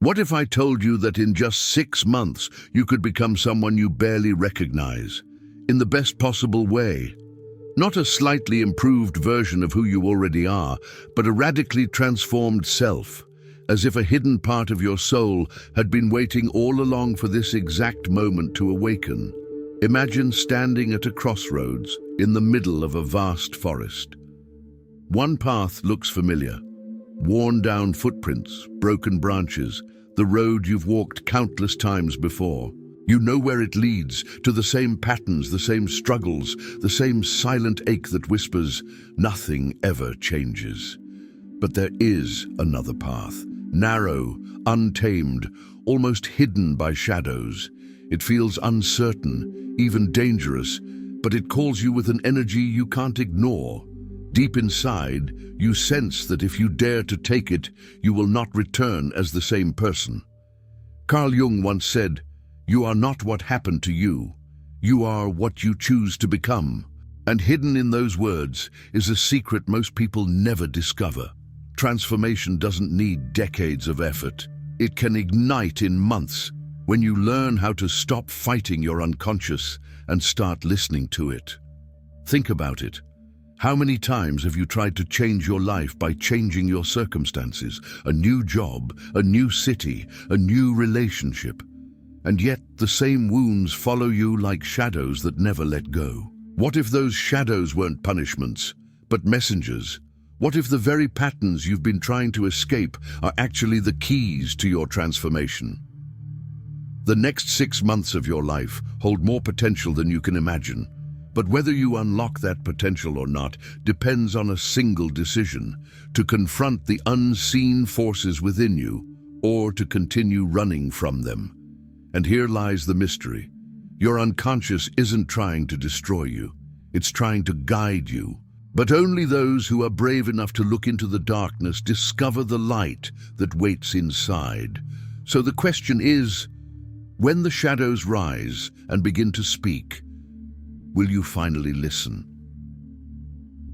What if I told you that in just 6 months you could become someone you barely recognize, in the best possible way? Not a slightly improved version of who you already are, but a radically transformed self, as if a hidden part of your soul had been waiting all along for this exact moment to awaken. Imagine standing at a crossroads in the middle of a vast forest. One path looks familiar. Worn-down footprints, broken branches, the road you've walked countless times before. You know where it leads, to the same patterns, the same struggles, the same silent ache that whispers, nothing ever changes. But there is another path, narrow, untamed, almost hidden by shadows. It feels uncertain, even dangerous, but it calls you with an energy you can't ignore. Deep inside, you sense that if you dare to take it, you will not return as the same person. Carl Jung once said, "You are not what happened to you. You are what you choose to become." And hidden in those words is a secret most people never discover. Transformation doesn't need decades of effort. It can ignite in months when you learn how to stop fighting your unconscious and start listening to it. Think about it. How many times have you tried to change your life by changing your circumstances? A new job, a new city, a new relationship. And yet the same wounds follow you like shadows that never let go. What if those shadows weren't punishments, but messengers? What if the very patterns you've been trying to escape are actually the keys to your transformation? The next 6 months of your life hold more potential than you can imagine. But whether you unlock that potential or not depends on a single decision: to confront the unseen forces within you, or to continue running from them. And here lies the mystery. Your unconscious isn't trying to destroy you. It's trying to guide you. But only those who are brave enough to look into the darkness discover the light that waits inside. So the question is, when the shadows rise and begin to speak, will you finally listen?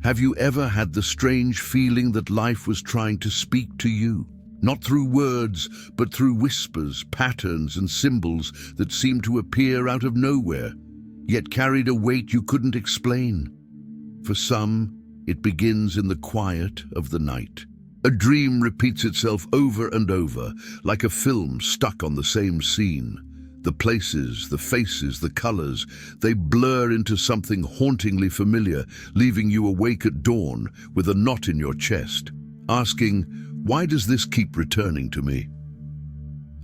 Have you ever had the strange feeling that life was trying to speak to you? Not through words, but through whispers, patterns, and symbols that seemed to appear out of nowhere, yet carried a weight you couldn't explain. For some, it begins in the quiet of the night. A dream repeats itself over and over, like a film stuck on the same scene. The places, the faces, the colors, they blur into something hauntingly familiar, leaving you awake at dawn with a knot in your chest, asking, why does this keep returning to me?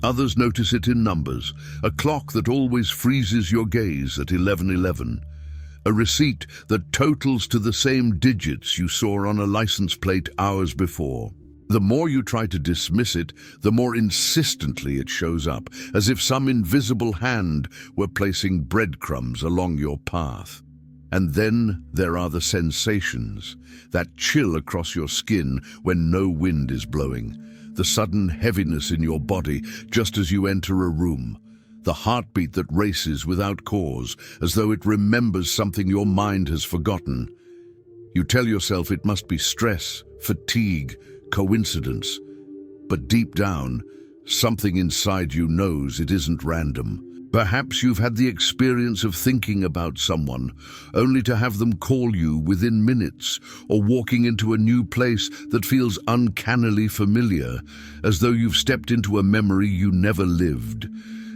Others notice it in numbers, a clock that always freezes your gaze at 11:11, a receipt that totals to the same digits you saw on a license plate hours before. The more you try to dismiss it, the more insistently it shows up, as if some invisible hand were placing breadcrumbs along your path. And then there are the sensations, that chill across your skin when no wind is blowing, the sudden heaviness in your body just as you enter a room, the heartbeat that races without cause, as though it remembers something your mind has forgotten. You tell yourself it must be stress, fatigue, coincidence, but deep down, something inside you knows it isn't random. Perhaps you've had the experience of thinking about someone, only to have them call you within minutes, or walking into a new place that feels uncannily familiar, as though you've stepped into a memory you never lived.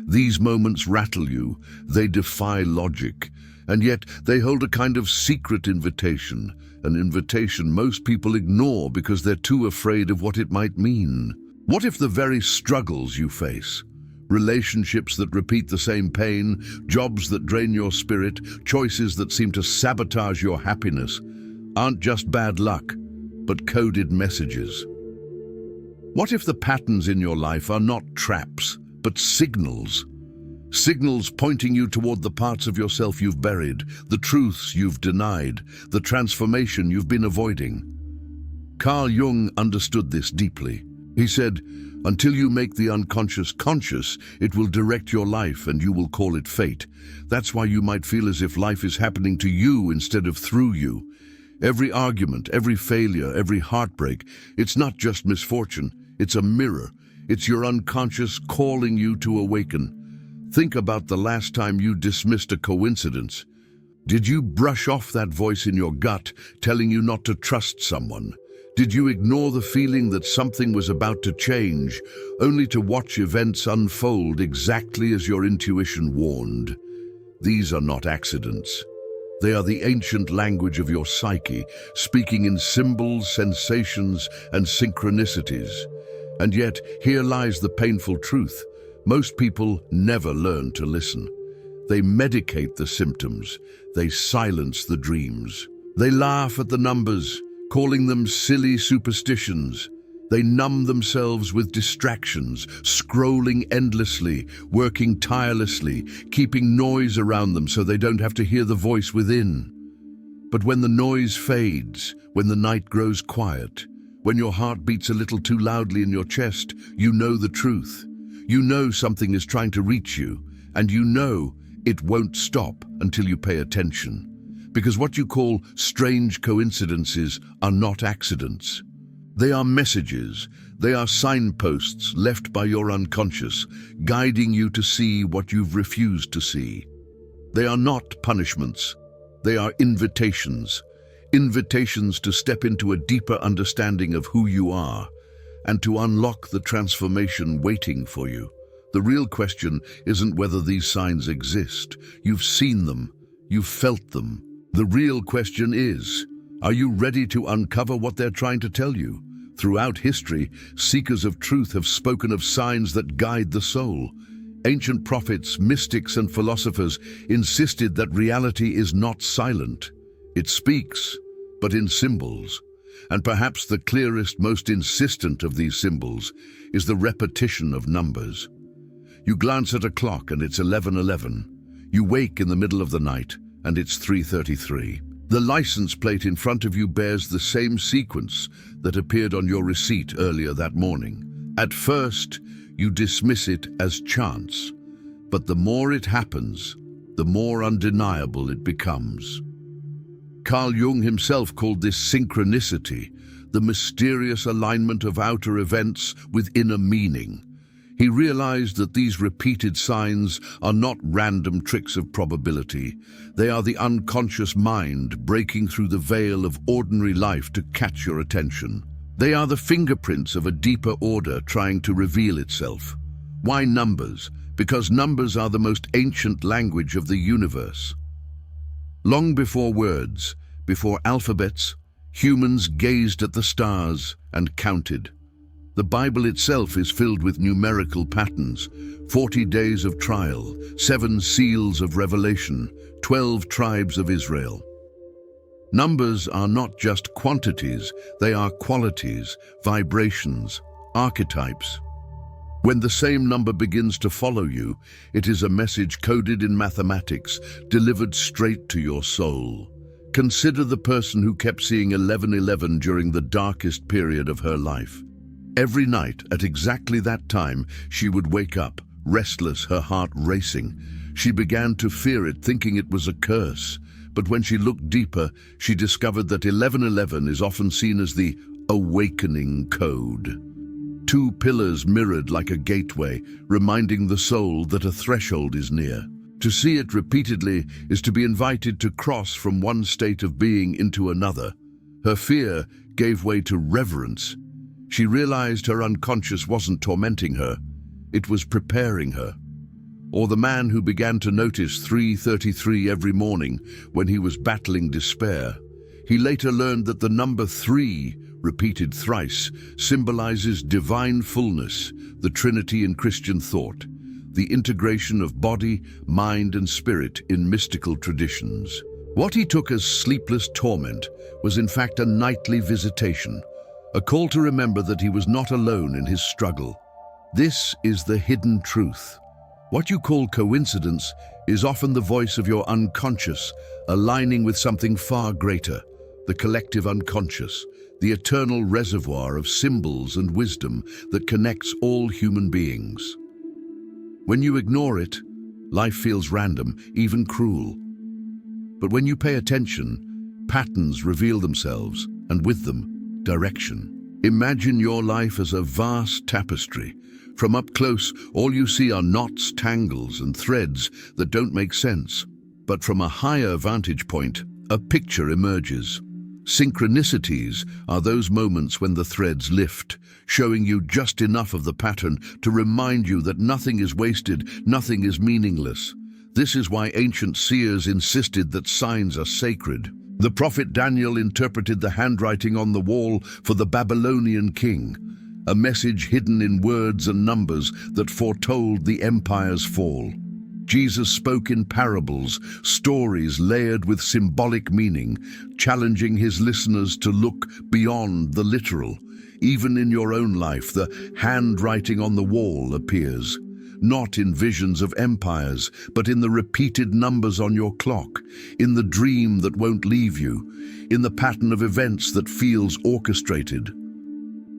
These moments rattle you, they defy logic, and yet they hold a kind of secret invitation, an invitation most people ignore because they're too afraid of what it might mean. What if the very struggles you face, relationships that repeat the same pain, jobs that drain your spirit, choices that seem to sabotage your happiness, aren't just bad luck, but coded messages? What if the patterns in your life are not traps, but signals? Signals pointing you toward the parts of yourself you've buried, the truths you've denied, the transformation you've been avoiding. Carl Jung understood this deeply. He said, "Until you make the unconscious conscious, it will direct your life and you will call it fate." That's why you might feel as if life is happening to you instead of through you. Every argument, every failure, every heartbreak, it's not just misfortune, it's a mirror. It's your unconscious calling you to awaken. Think about the last time you dismissed a coincidence. Did you brush off that voice in your gut telling you not to trust someone? Did you ignore the feeling that something was about to change, only to watch events unfold exactly as your intuition warned? These are not accidents. They are the ancient language of your psyche, speaking in symbols, sensations, and synchronicities. And yet, here lies the painful truth. Most people never learn to listen. They medicate the symptoms. They silence the dreams. They laugh at the numbers, calling them silly superstitions. They numb themselves with distractions, scrolling endlessly, working tirelessly, keeping noise around them so they don't have to hear the voice within. But when the noise fades, when the night grows quiet, when your heart beats a little too loudly in your chest, you know the truth. You know something is trying to reach you, and you know it won't stop until you pay attention. Because what you call strange coincidences are not accidents. They are messages. They are signposts left by your unconscious, guiding you to see what you've refused to see. They are not punishments. They are invitations. Invitations to step into a deeper understanding of who you are and to unlock the transformation waiting for you. The real question isn't whether these signs exist. You've seen them. You've felt them. The real question is, are you ready to uncover what they're trying to tell you? Throughout history, seekers of truth have spoken of signs that guide the soul. Ancient prophets, mystics, and philosophers insisted that reality is not silent. It speaks, but in symbols. And perhaps the clearest, most insistent of these symbols is the repetition of numbers. You glance at a clock and it's 11:11. You wake in the middle of the night and it's 3:33. The license plate in front of you bears the same sequence that appeared on your receipt earlier that morning. At first, you dismiss it as chance, but the more it happens, the more undeniable it becomes. Carl Jung himself called this synchronicity, the mysterious alignment of outer events with inner meaning. He realized that these repeated signs are not random tricks of probability. They are the unconscious mind breaking through the veil of ordinary life to catch your attention. They are the fingerprints of a deeper order trying to reveal itself. Why numbers? Because numbers are the most ancient language of the universe. Long before words, before alphabets, humans gazed at the stars and counted. The Bible itself is filled with numerical patterns: 40 days of trial, 7 seals of revelation, 12 tribes of Israel. Numbers are not just quantities, they are qualities, vibrations, archetypes. When the same number begins to follow you, it is a message coded in mathematics, delivered straight to your soul. Consider the person who kept seeing 11:11 during the darkest period of her life. Every night, at exactly that time, she would wake up, restless, her heart racing. She began to fear it, thinking it was a curse. But when she looked deeper, she discovered that 11:11 is often seen as the awakening code. 2 pillars mirrored like a gateway, reminding the soul that a threshold is near. To see it repeatedly is to be invited to cross from one state of being into another. Her fear gave way to reverence. She realized her unconscious wasn't tormenting her, it was preparing her. Or the man who began to notice 3:33 every morning when he was battling despair. He later learned that the number 3, repeated thrice, symbolizes divine fullness, the Trinity in Christian thought, the integration of body, mind, and spirit in mystical traditions. What he took as sleepless torment was in fact a nightly visitation, a call to remember that he was not alone in his struggle. This is the hidden truth. What you call coincidence is often the voice of your unconscious, aligning with something far greater, the collective unconscious, the eternal reservoir of symbols and wisdom that connects all human beings. When you ignore it, life feels random, even cruel. But when you pay attention, patterns reveal themselves, and with them, direction. Imagine your life as a vast tapestry, From up close, all you see are knots, tangles, and threads that don't make sense. But from a higher vantage point, a picture emerges. Synchronicities are those moments when the threads lift, showing you just enough of the pattern to remind you that nothing is wasted, nothing is meaningless. This is why ancient seers insisted that signs are sacred. The prophet Daniel interpreted the handwriting on the wall for the Babylonian king, a message hidden in words and numbers that foretold the empire's fall. Jesus spoke in parables, stories layered with symbolic meaning, challenging his listeners to look beyond the literal. Even in your own life, the handwriting on the wall appears, not in visions of empires, but in the repeated numbers on your clock, in the dream that won't leave you, in the pattern of events that feels orchestrated.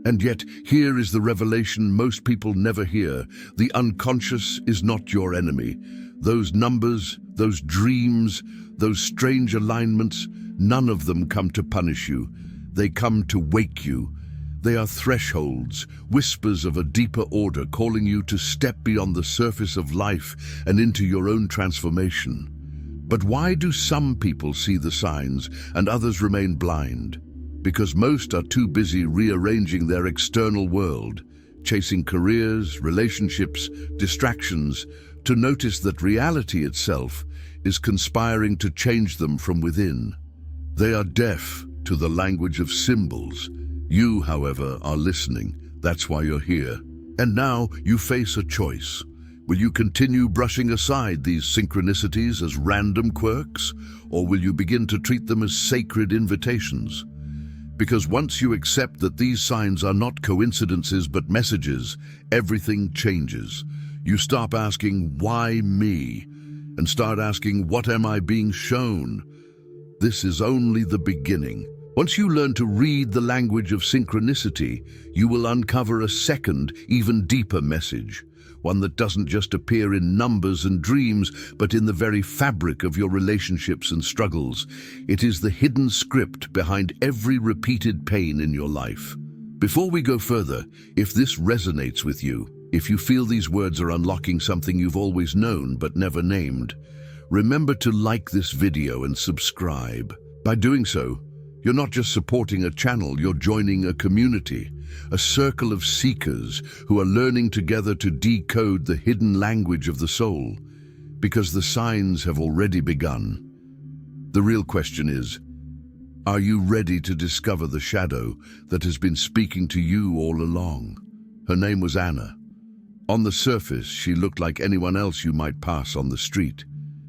And yet, here is the revelation most people never hear. The unconscious is not your enemy. Those numbers, those dreams, those strange alignments, none of them come to punish you. They come to wake you. They are thresholds, whispers of a deeper order calling you to step beyond the surface of life and into your own transformation. But why do some people see the signs and others remain blind? Because most are too busy rearranging their external world, chasing careers, relationships, distractions, to notice that reality itself is conspiring to change them from within. They are deaf to the language of symbols. You, however, are listening. That's why you're here. And now you face a choice. Will you continue brushing aside these synchronicities as random quirks, or will you begin to treat them as sacred invitations? Because once you accept that these signs are not coincidences but messages, everything changes. You stop asking, why me? And start asking, what am I being shown? This is only the beginning. Once you learn to read the language of synchronicity, you will uncover a second, even deeper message. One that doesn't just appear in numbers and dreams, but in the very fabric of your relationships and struggles. It is the hidden script behind every repeated pain in your life. Before we go further, if this resonates with you, if you feel these words are unlocking something you've always known but never named, remember to like this video and subscribe. By doing so, you're not just supporting a channel, you're joining a community, a circle of seekers who are learning together to decode the hidden language of the soul, because the signs have already begun. The real question is, are you ready to discover the shadow that has been speaking to you all along? Her name was Anna. On the surface, she looked like anyone else you might pass on the street.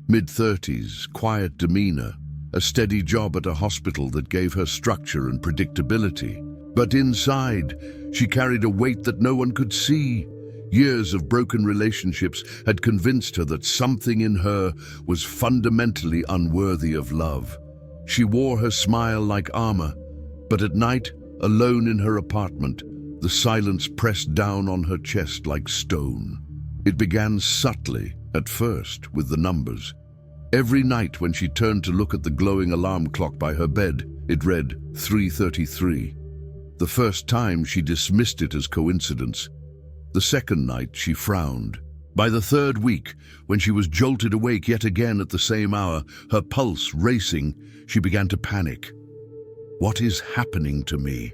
Mid-30s, quiet demeanor, a steady job at a hospital that gave her structure and predictability. But inside, she carried a weight that no one could see. Years of broken relationships had convinced her that something in her was fundamentally unworthy of love. She wore her smile like armor, but at night, alone in her apartment, the silence pressed down on her chest like stone. It began subtly, at first, with the numbers. Every night when she turned to look at the glowing alarm clock by her bed, it read 3:33. The first time she dismissed it as coincidence. The second night she frowned. By the third week, when she was jolted awake yet again at the same hour, her pulse racing, she began to panic. What is happening to me?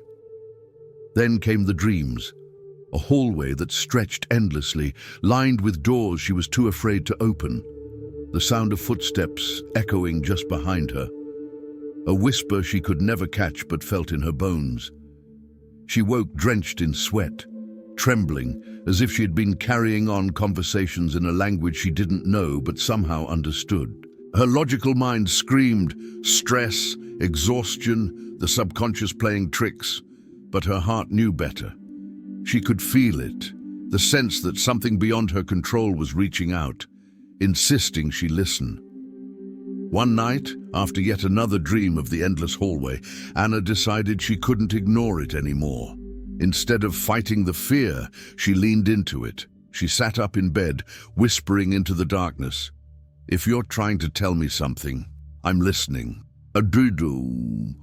Then came the dreams. A hallway that stretched endlessly, lined with doors she was too afraid to open. The sound of footsteps echoing just behind her. A whisper she could never catch but felt in her bones. She woke drenched in sweat, trembling, as if she had been carrying on conversations in a language she didn't know but somehow understood. Her logical mind screamed, stress, exhaustion, the subconscious playing tricks, but her heart knew better. She could feel it, the sense that something beyond her control was reaching out, insisting she listen. One night, after yet another dream of the endless hallway, Anna decided she couldn't ignore it anymore. Instead of fighting the fear, she leaned into it. She sat up in bed, whispering into the darkness. If you're trying to tell me something, I'm listening.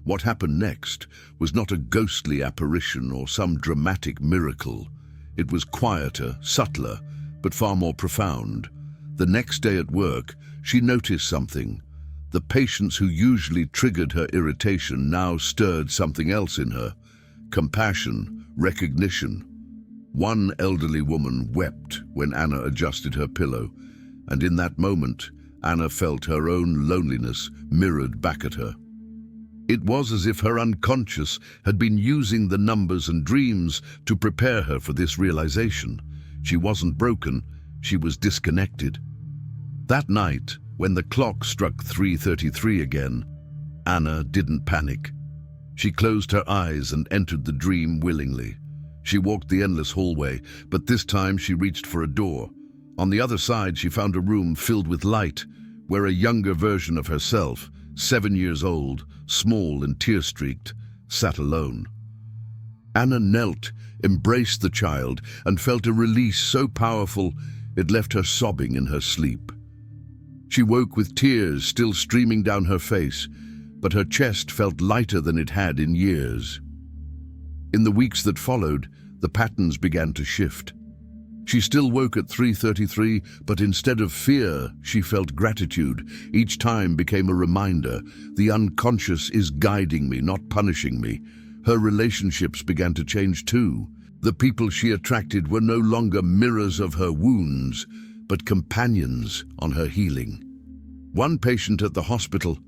What happened next was not a ghostly apparition or some dramatic miracle. It was quieter, subtler, but far more profound. The next day at work, she noticed something. The patients who usually triggered her irritation now stirred something else in her: compassion, recognition. One elderly woman wept when Anna adjusted her pillow, and in that moment, Anna felt her own loneliness mirrored back at her. It was as if her unconscious had been using the numbers and dreams to prepare her for this realization. She wasn't broken, she was disconnected. That night, when the clock struck 3:33 again, Anna didn't panic. She closed her eyes and entered the dream willingly. She walked the endless hallway, but this time she reached for a door. On the other side, she found a room filled with light, where a younger version of herself, 7 years old, small and tear-streaked, sat alone. Anna knelt, embraced the child, and felt a release so powerful it left her sobbing in her sleep. She woke with tears still streaming down her face, but her chest felt lighter than it had in years. In the weeks that followed, the patterns began to shift. She still woke at 3:33, but instead of fear, she felt gratitude. Each time became a reminder: the unconscious is guiding me, not punishing me. Her relationships began to change too. The people she attracted were no longer mirrors of her wounds, but companions on her healing. One patient at the hospital,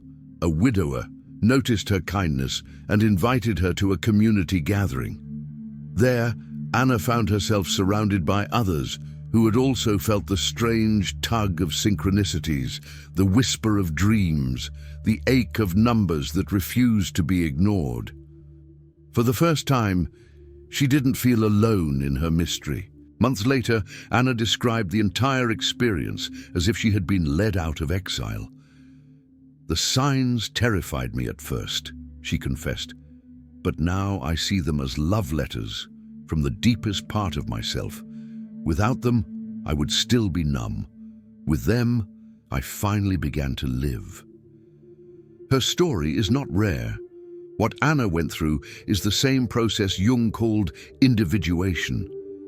a widower, noticed her kindness and invited her to a community gathering. There, Anna found herself surrounded by others who had also felt the strange tug of synchronicities, the whisper of dreams, the ache of numbers that refused to be ignored. For the first time, she didn't feel alone in her mystery. Months later, Anna described the entire experience as if she had been led out of exile. "The signs terrified me at first," she confessed, "but now I see them as love letters from the deepest part of myself. Without them, I would still be numb. With them, I finally began to live." Her story is not rare. What Anna went through is the same process Jung called individuation,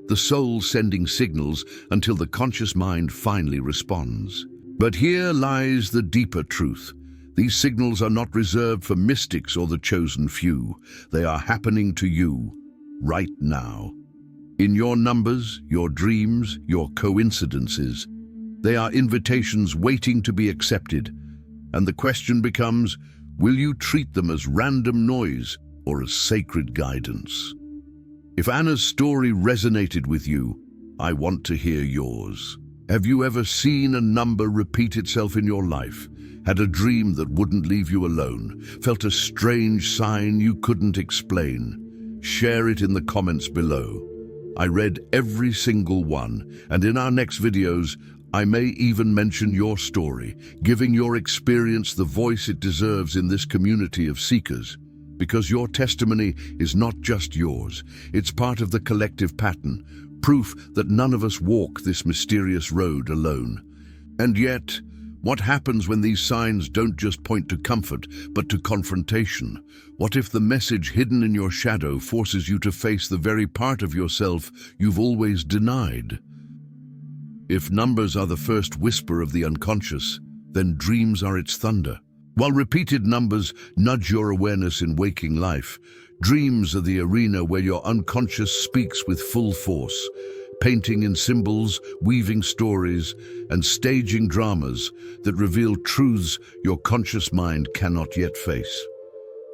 the soul sending signals until the conscious mind finally responds. But here lies the deeper truth. These signals are not reserved for mystics or the chosen few. They are happening to you right now. In your numbers, your dreams, your coincidences. They are invitations waiting to be accepted. And the question becomes, will you treat them as random noise or as sacred guidance? If Anna's story resonated with you, I want to hear yours. Have you ever seen a number repeat itself in your life? Had a dream that wouldn't leave you alone? Felt a strange sign you couldn't explain? Share it in the comments below. I read every single one, and in our next videos, I may even mention your story, giving your experience the voice it deserves in this community of seekers. Because your testimony is not just yours, it's part of the collective pattern, proof that none of us walk this mysterious road alone. And yet, what happens when these signs don't just point to comfort, but to confrontation? What if the message hidden in your shadow forces you to face the very part of yourself you've always denied? If numbers are the first whisper of the unconscious, then dreams are its thunder. While repeated numbers nudge your awareness in waking life, dreams are the arena where your unconscious speaks with full force, painting in symbols, weaving stories, and staging dramas that reveal truths your conscious mind cannot yet face.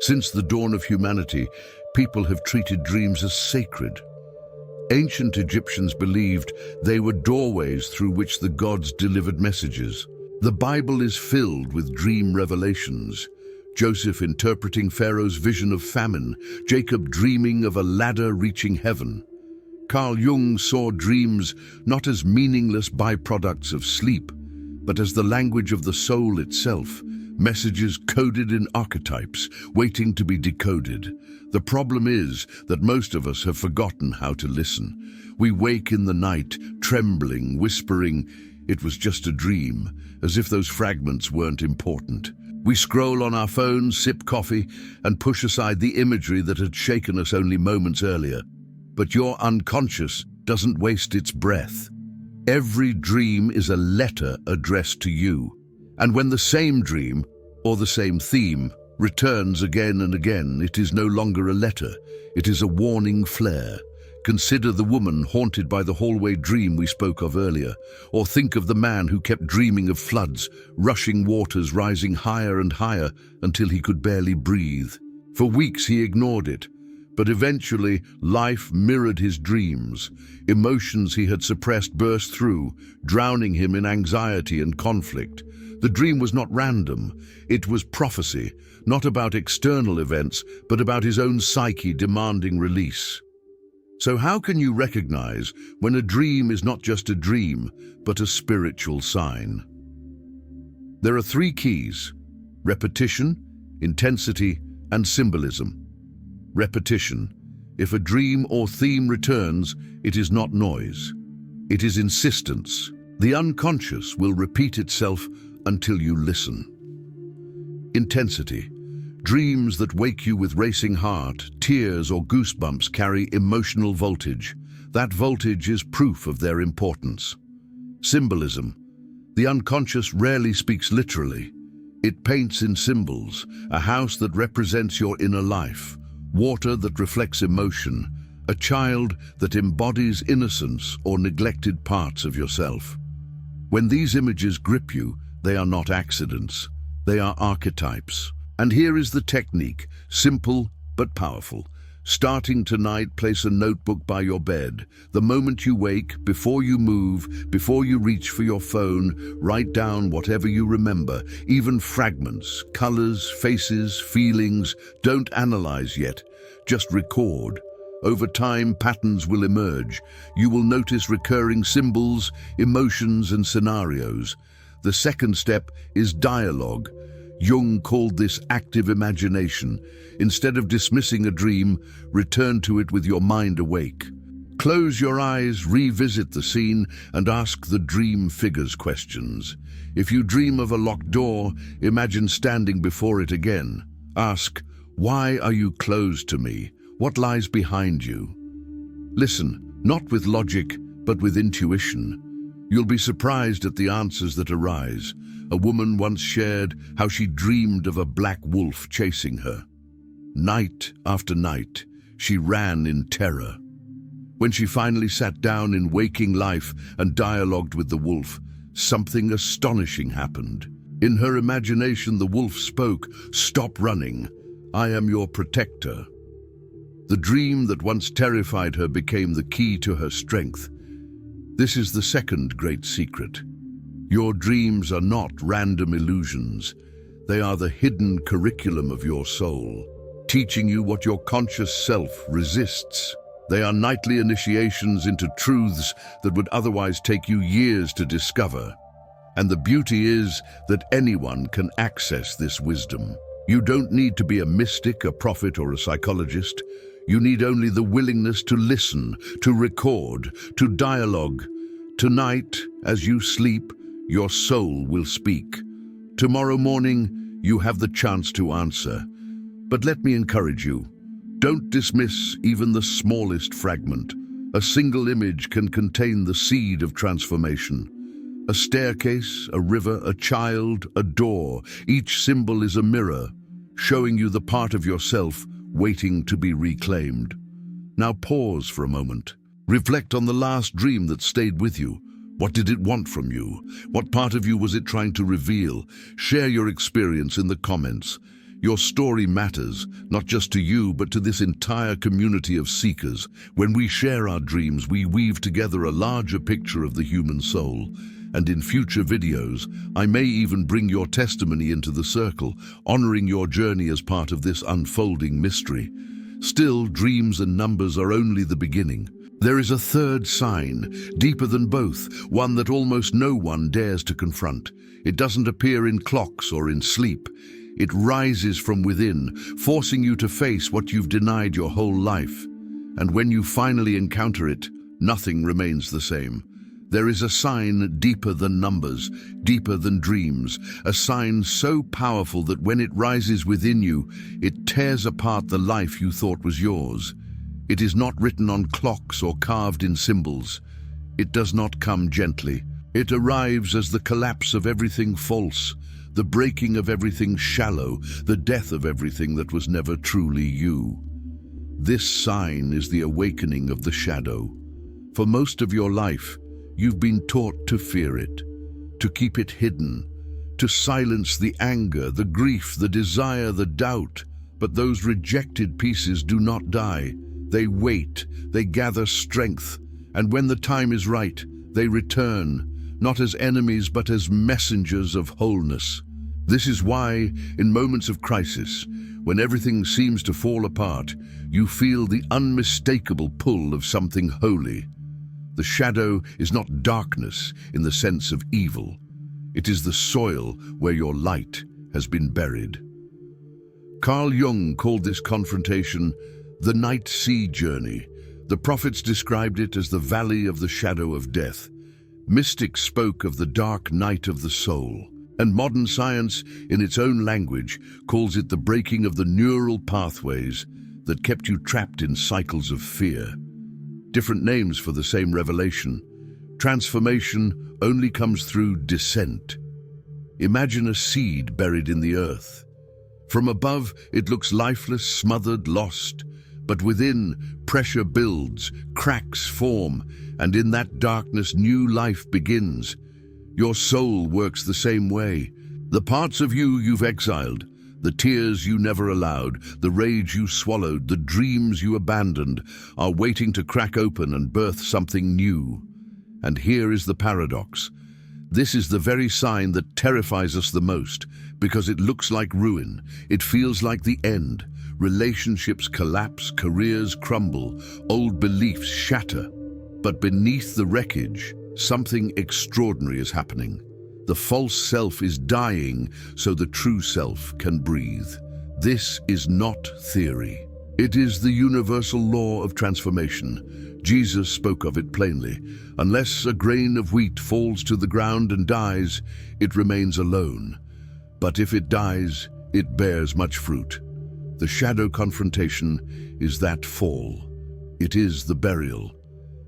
Since the dawn of humanity, people have treated dreams as sacred. Ancient Egyptians believed they were doorways through which the gods delivered messages. The Bible is filled with dream revelations. Joseph interpreting Pharaoh's vision of famine, Jacob dreaming of a ladder reaching heaven. Carl Jung saw dreams not as meaningless byproducts of sleep, but as the language of the soul itself, messages coded in archetypes, waiting to be decoded. The problem is that most of us have forgotten how to listen. We wake in the night, trembling, whispering, "It was just a dream," as if those fragments weren't important. We scroll on our phones, sip coffee, and push aside the imagery that had shaken us only moments earlier. But your unconscious doesn't waste its breath. Every dream is a letter addressed to you. And when the same dream, or the same theme, returns again and again, it is no longer a letter, it is a warning flare. Consider the woman haunted by the hallway dream we spoke of earlier, or think of the man who kept dreaming of floods, rushing waters rising higher and higher until he could barely breathe. For weeks he ignored it, but eventually life mirrored his dreams. Emotions he had suppressed burst through, drowning him in anxiety and conflict. The dream was not random, it was prophecy, not about external events, but about his own psyche demanding release. So how can you recognize when a dream is not just a dream, but a spiritual sign? There are 3 keys: repetition, intensity, and symbolism. Repetition. If a dream or theme returns, it is not noise. It is insistence. The unconscious will repeat itself until you listen. Intensity. Dreams that wake you with racing heart, tears, or goosebumps carry emotional voltage. That voltage is proof of their importance. Symbolism. The unconscious rarely speaks literally. It paints in symbols, a house that represents your inner life, water that reflects emotion, a child that embodies innocence or neglected parts of yourself. When these images grip you, they are not accidents. They are archetypes. And here is the technique, simple but powerful. Starting tonight, place a notebook by your bed. The moment you wake, before you move, before you reach for your phone, write down whatever you remember, even fragments, colors, faces, feelings. Don't analyze yet, just record. Over time, patterns will emerge. You will notice recurring symbols, emotions, and scenarios. The second step is dialogue. Jung called this active imagination. Instead of dismissing a dream, return to it with your mind awake. Close your eyes, revisit the scene, and ask the dream figures questions. If you dream of a locked door, imagine standing before it again. Ask, why are you closed to me? What lies behind you? Listen, not with logic, but with intuition. You'll be surprised at the answers that arise. A woman once shared how she dreamed of a black wolf chasing her. Night after night, she ran in terror. When she finally sat down in waking life and dialogued with the wolf, something astonishing happened. In her imagination, the wolf spoke, "Stop running. I am your protector." The dream that once terrified her became the key to her strength. This is the second great secret. Your dreams are not random illusions. They are the hidden curriculum of your soul, teaching you what your conscious self resists. They are nightly initiations into truths that would otherwise take you years to discover. And the beauty is that anyone can access this wisdom. You don't need to be a mystic, a prophet, or a psychologist. You need only the willingness to listen, to record, to dialogue. Tonight, as you sleep, your soul will speak. Tomorrow morning, you have the chance to answer. But let me encourage you. Don't dismiss even the smallest fragment. A single image can contain the seed of transformation. A staircase, a river, a child, a door. Each symbol is a mirror, showing you the part of yourself waiting to be reclaimed. Now pause for a moment. Reflect on the last dream that stayed with you. What did it want from you? What part of you was it trying to reveal? Share your experience in the comments. Your story matters, not just to you, but to this entire community of seekers. When we share our dreams, we weave together a larger picture of the human soul. And in future videos, I may even bring your testimony into the circle, honoring your journey as part of this unfolding mystery. Still, dreams and numbers are only the beginning. There is a third sign, deeper than both, one that almost no one dares to confront. It doesn't appear in clocks or in sleep. It rises from within, forcing you to face what you've denied your whole life. And when you finally encounter it, nothing remains the same. There is a sign deeper than numbers, deeper than dreams, a sign so powerful that when it rises within you, it tears apart the life you thought was yours. It is not written on clocks or carved in symbols. It does not come gently. It arrives as the collapse of everything false, the breaking of everything shallow, the death of everything that was never truly you. This sign is the awakening of the shadow. For most of your life, you've been taught to fear it, to keep it hidden, to silence the anger, the grief, the desire, the doubt. But those rejected pieces do not die. They wait, they gather strength, and when the time is right, they return, not as enemies but as messengers of wholeness. This is why, in moments of crisis, when everything seems to fall apart, you feel the unmistakable pull of something holy. The shadow is not darkness in the sense of evil. It is the soil where your light has been buried. Carl Jung called this confrontation the night sea journey. The prophets described it as the valley of the shadow of death. Mystics spoke of the dark night of the soul. And modern science, in its own language, calls it the breaking of the neural pathways that kept you trapped in cycles of fear. Different names for the same revelation. Transformation only comes through descent. Imagine a seed buried in the earth. From above, it looks lifeless, smothered, lost. But within, pressure builds, cracks form, and in that darkness new life begins. Your soul works the same way. The parts of you you've exiled, the tears you never allowed, the rage you swallowed, the dreams you abandoned, are waiting to crack open and birth something new. And here is the paradox. This is the very sign that terrifies us the most, because it looks like ruin. It feels like the end. Relationships collapse, careers crumble, old beliefs shatter. But beneath the wreckage, something extraordinary is happening. The false self is dying so the true self can breathe. This is not theory. It is the universal law of transformation. Jesus spoke of it plainly. Unless a grain of wheat falls to the ground and dies, it remains alone. But if it dies, it bears much fruit. The shadow confrontation is that fall. It is the burial.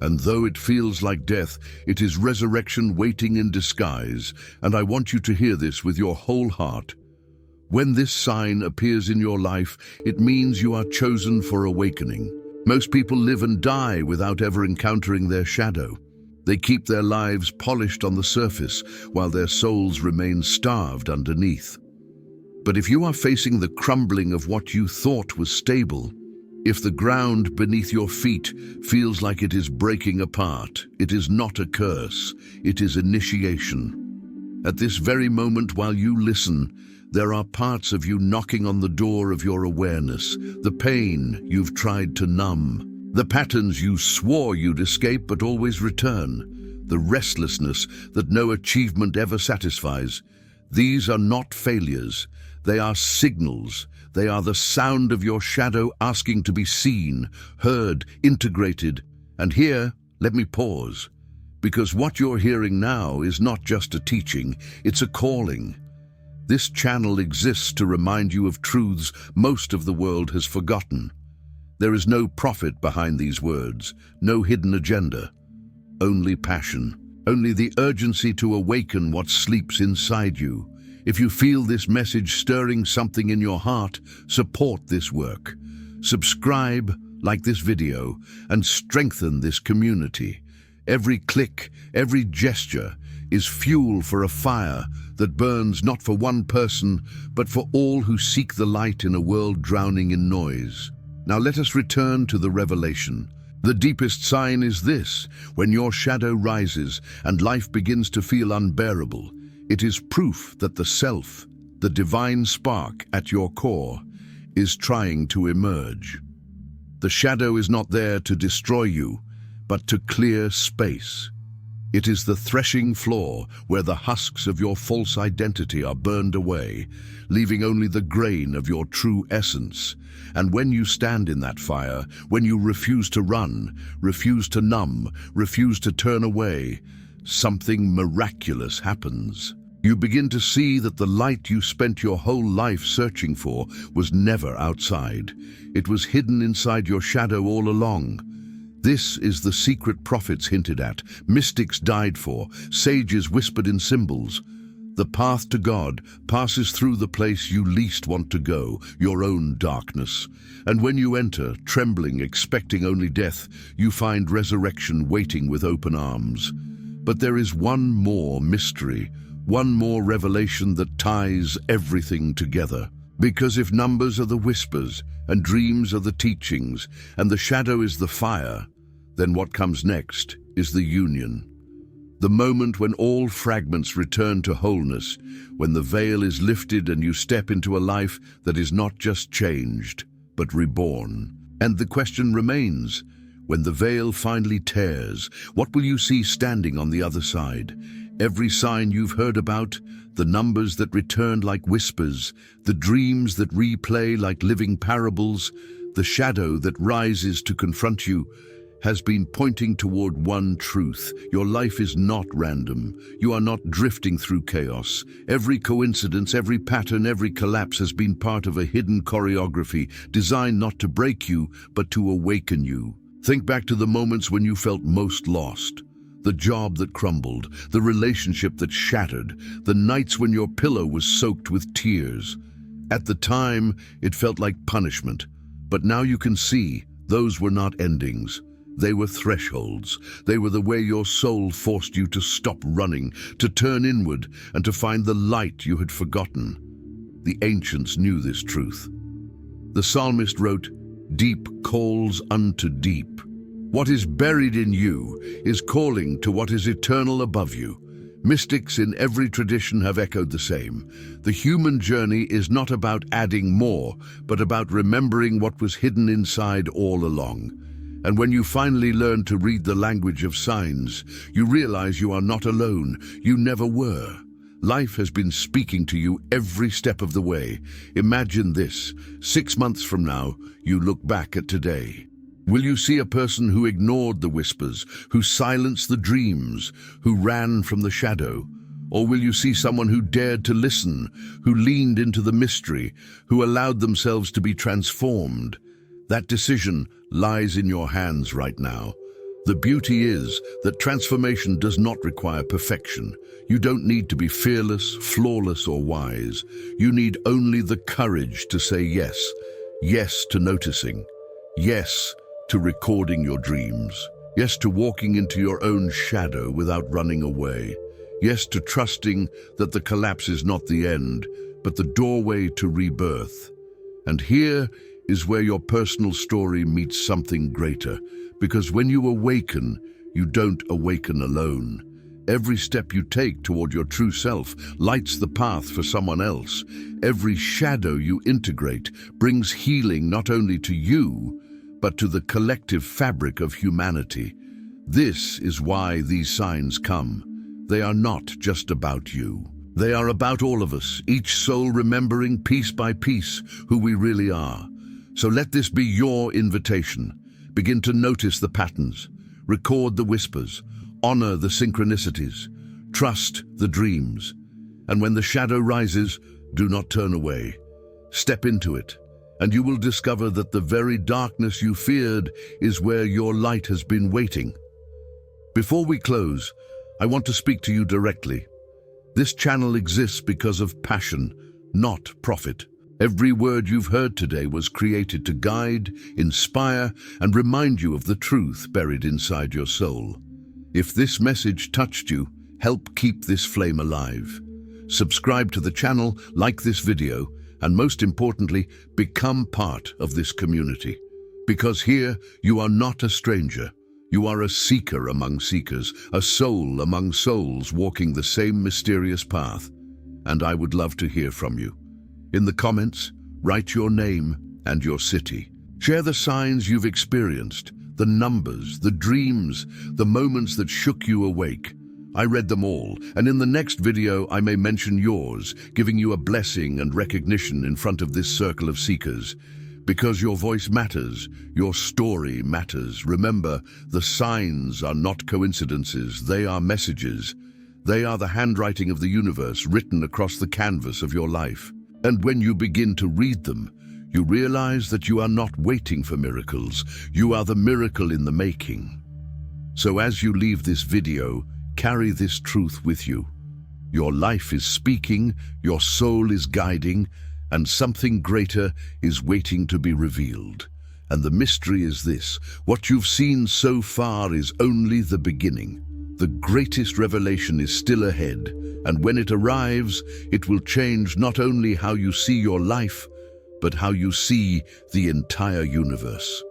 And though it feels like death, it is resurrection waiting in disguise. And I want you to hear this with your whole heart. When this sign appears in your life, it means you are chosen for awakening. Most people live and die without ever encountering their shadow. They keep their lives polished on the surface, while their souls remain starved underneath. But if you are facing the crumbling of what you thought was stable, if the ground beneath your feet feels like it is breaking apart, it is not a curse, it is initiation. At this very moment while you listen, there are parts of you knocking on the door of your awareness, the pain you've tried to numb, the patterns you swore you'd escape but always return, the restlessness that no achievement ever satisfies. These are not failures, they are signals. They are the sound of your shadow asking to be seen, heard, integrated. And here, let me pause, because what you're hearing now is not just a teaching, it's a calling. This channel exists to remind you of truths most of the world has forgotten. There is no profit behind these words, no hidden agenda, only passion, only the urgency to awaken what sleeps inside you. If you feel this message stirring something in your heart, support this work. Subscribe, like this video, and strengthen this community. Every click, every gesture is fuel for a fire that burns not for one person, but for all who seek the light in a world drowning in noise. Now let us return to the revelation. The deepest sign is this: when your shadow rises and life begins to feel unbearable, it is proof that the self, the divine spark at your core, is trying to emerge. The shadow is not there to destroy you, but to clear space. It is the threshing floor where the husks of your false identity are burned away, leaving only the grain of your true essence. And when you stand in that fire, when you refuse to run, refuse to numb, refuse to turn away, something miraculous happens. You begin to see that the light you spent your whole life searching for was never outside. It was hidden inside your shadow all along. This is the secret prophets hinted at, mystics died for, sages whispered in symbols. The path to God passes through the place you least want to go, your own darkness. And when you enter, trembling, expecting only death, you find resurrection waiting with open arms. But there is one more mystery, one more revelation that ties everything together. Because if numbers are the whispers, and dreams are the teachings, and the shadow is the fire, then what comes next is the union. The moment when all fragments return to wholeness, when the veil is lifted and you step into a life that is not just changed, but reborn. And the question remains, when the veil finally tears, what will you see standing on the other side? Every sign you've heard about, the numbers that return like whispers, the dreams that replay like living parables, the shadow that rises to confront you, has been pointing toward one truth. Your life is not random. You are not drifting through chaos. Every coincidence, every pattern, every collapse has been part of a hidden choreography designed not to break you, but to awaken you. Think back to the moments when you felt most lost. The job that crumbled, the relationship that shattered, the nights when your pillow was soaked with tears. At the time, it felt like punishment, but now you can see those were not endings. They were thresholds. They were the way your soul forced you to stop running, to turn inward, and to find the light you had forgotten. The ancients knew this truth. The psalmist wrote, "Deep calls unto deep." What is buried in you is calling to what is eternal above you. Mystics in every tradition have echoed the same. The human journey is not about adding more, but about remembering what was hidden inside all along. And when you finally learn to read the language of signs, you realize you are not alone. You never were. Life has been speaking to you every step of the way. Imagine this. 6 months from now, you look back at today. Will you see a person who ignored the whispers, who silenced the dreams, who ran from the shadow? Or will you see someone who dared to listen, who leaned into the mystery, who allowed themselves to be transformed? That decision lies in your hands right now. The beauty is that transformation does not require perfection. You don't need to be fearless, flawless, or wise. You need only the courage to say yes. Yes to noticing. Yes to recording your dreams. Yes to walking into your own shadow without running away. Yes to trusting that the collapse is not the end, but the doorway to rebirth. And here is where your personal story meets something greater, because when you awaken, you don't awaken alone. Every step you take toward your true self lights the path for someone else. Every shadow you integrate brings healing not only to you, but to the collective fabric of humanity. This is why these signs come. They are not just about you. They are about all of us, each soul remembering piece by piece who we really are. So let this be your invitation. Begin to notice the patterns, record the whispers, honor the synchronicities, trust the dreams. And when the shadow rises, do not turn away. Step into it, and you will discover that the very darkness you feared is where your light has been waiting. Before we close, I want to speak to you directly. This channel exists because of passion, not profit. Every word you've heard today was created to guide, inspire, and remind you of the truth buried inside your soul. If this message touched you, help keep this flame alive. Subscribe to the channel, like this video, and most importantly, become part of this community. Because here, you are not a stranger. You are a seeker among seekers, a soul among souls walking the same mysterious path. And I would love to hear from you. In the comments, write your name and your city. Share the signs you've experienced, the numbers, the dreams, the moments that shook you awake. I read them all, and in the next video I may mention yours, giving you a blessing and recognition in front of this circle of seekers. Because your voice matters, your story matters. Remember, the signs are not coincidences, they are messages. They are the handwriting of the universe written across the canvas of your life. And when you begin to read them, you realize that you are not waiting for miracles. You are the miracle in the making. So as you leave this video, carry this truth with you. Your life is speaking, your soul is guiding, and something greater is waiting to be revealed. And the mystery is this: what you've seen so far is only the beginning. The greatest revelation is still ahead, and when it arrives, it will change not only how you see your life, but how you see the entire universe.